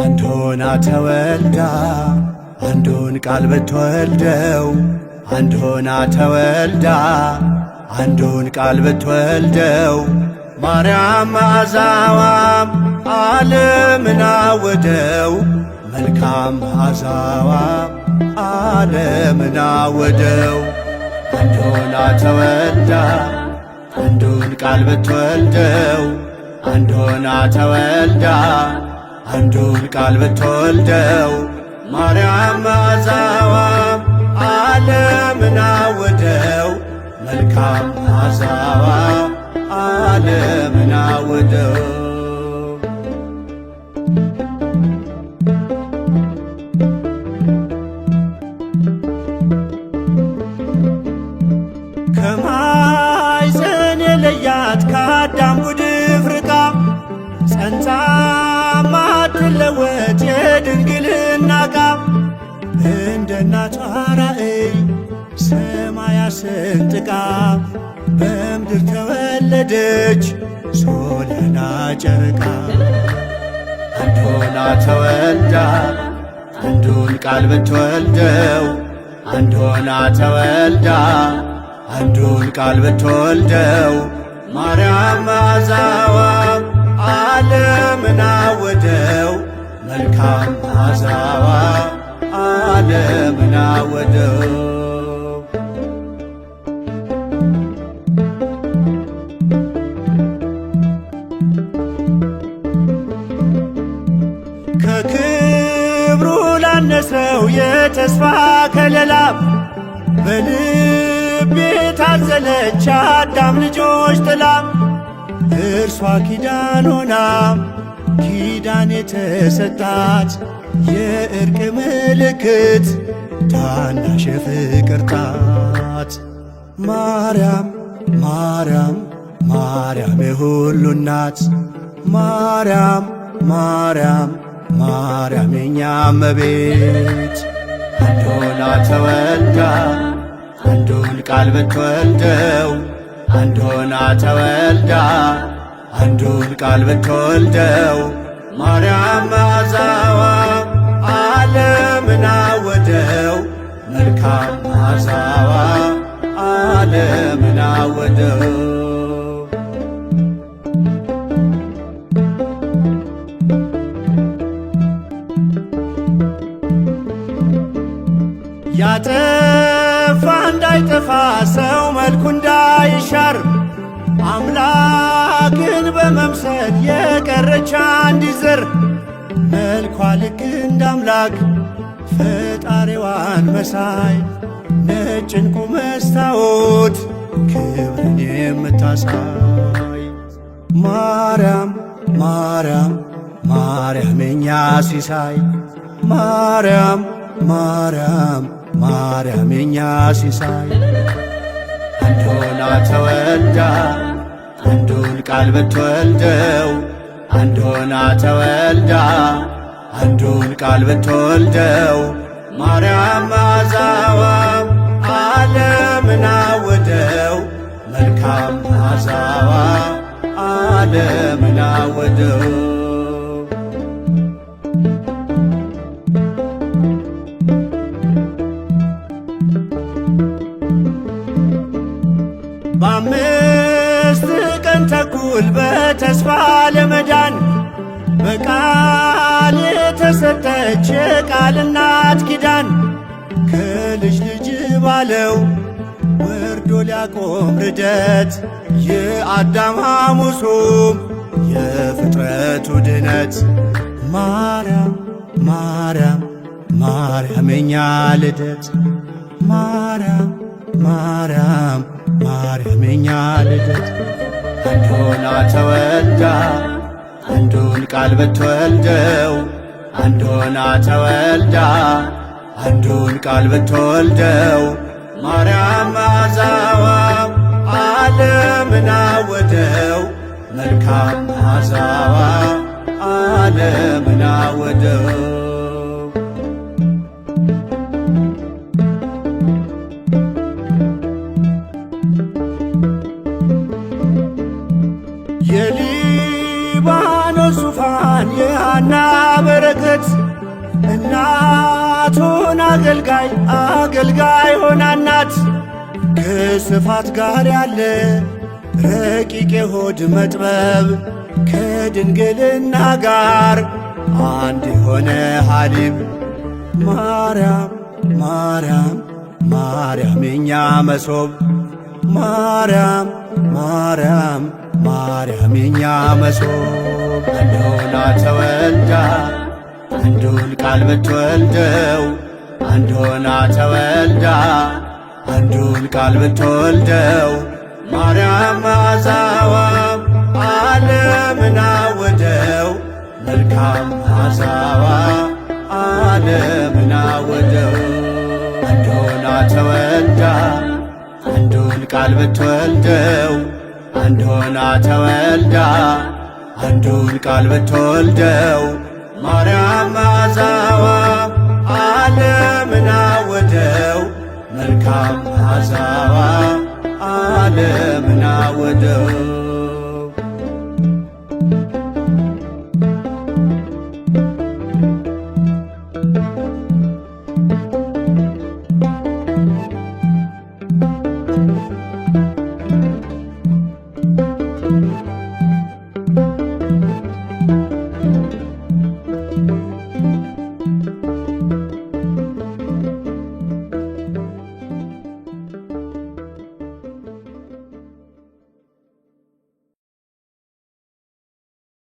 አንድ ሆና ተወልዳ አንዱን ቃል ብትወልደው አንድ ሆና ተወልዳ አንዱን ቃል ብትወልደው ማርያም መዓዛዋም ዓለምን አወደው መልካም መዓዛዋም ዓለምን አወደው። አንድ ሆና ተወልዳ አንዱን ቃል ብትወልደው አንድ ሆና ተወልዳ አንዱን ቃል ብትወልደው ማርያም መዓዛዋም ዓለምን አወደው መልካም መዓዛዋም ዓለምን አወደው። ከማኅፀን የለያት ከአዳም ጉድፍ ርቃ ጸንታ ማትለወጥ የድንግልና ቃል እንደ እናቷ ራእይ ሰማያ ሰንጥቃ በምድር ተወለደች ሶልና ጨረቃ። አንድ ሆና ተወልዳ አንዱን ቃል ብትወልደው አንድ ሆና ተወልዳ አንዱን ቃል ብትወልደው ማርያም መዓዛዋም ዓለምን አወደው መልካም መዓዛዋም ዓለምን አወደው። ከክብሩ ላነሰው የተስፋ ከለላ በልቤ ታዘለች አዳም ልጆች ጥላ እርሷ ኪዳን ሆና ኪዳን የተሰጣት የእርቅ ምልክት ታናሽ የፍቅር ጣት ማርያም ማርያም ማርያም የሁሉ እናት ማርያም ማርያም ማርያም የኛ እመቤት። አንድ ሆና ተወልዳ አንዱን ቃል ብትወልደው አንድ ሆና ተወልዳ አንዱን ቃል ብትወልደው ማርያም መዓዛዋም ዓለምን አወደው መልካም መዓዛዋም ዓለምን አወደው። ያጠፋ እንዳይጠፋ ሰው መልኩ እንዳይሻር አምላክን በመምሰል የቀረች አንዲት ዘር መልኳ ልክ እንደ አምላክ ፈጣሪዋን መሳይ ነጭ ዕንቁ መስታወት ክብርን የምታሳይ ማርያም ማርያም ማርያም የኛ ሲሳይ ማርያም ማርያም ማርያም የኛ ሲሳይ። አንድ ሆና ተወልዳ አንዱን ቃል ብትወልደው አንድ ሆና ተወልዳ አንዱን ቃል ብትወልደው ማርያም መዓዛዋም ዓለምን አወደው መልካም መዓዛዋም ዓለምን አወደው። በአምስት ቀን ተኩል በተስፋ ለመዳን በቃል የተሰጠች የቃል እናት ኪዳን ከልጅ ልጅ ባለው ወርዶ ሊያቆም ርደት የአዳም ሐሙሱም የፍጥረቱ ድነት ማርያም ማርያም ማርያም የኛ ልደት ማርያም ማርያም ማርያም የኛ ልደት። አንድ ሆና ተወልዳ አንዱን ቃል ብትወልደው አንድ ሆና ተወልዳ አንዱን ቃል ብትወልደው ማርያም መዓዛዋ ዓለምን አወደው መልካም መዓዛዋ ዓለምን አወደው። የሊባኖስ ዙፋን የሐና በረከት እናቱን አገልጋይ ሆናናት ከስፋት ጋር ያለ ረቂቅ የሆድ መጥበብ ከድንግልና ጋር አንድ የሆነ ሐሊብ ማርያም ማርያም ማርያም የኛ መሶብ ማርያም ማርያም ማርያም የኛ መሶብ አንድ ሆና ተወልዳ አንዱን ቃል ብትወልደው አንድ ሆና ተወልዳ አንዱን ቃል ብትወልደው ማርያም መዓዛዋ ዓለምን አወደው መልካም መዓዛዋ ዓለምን አወደው። አንድ ሆና ተወልዳ አንዱን ቃል ብትወልደው አንድ ሆና ተወልዳ አንዱን ቃል ብትወልደው ማርያም መዓዛ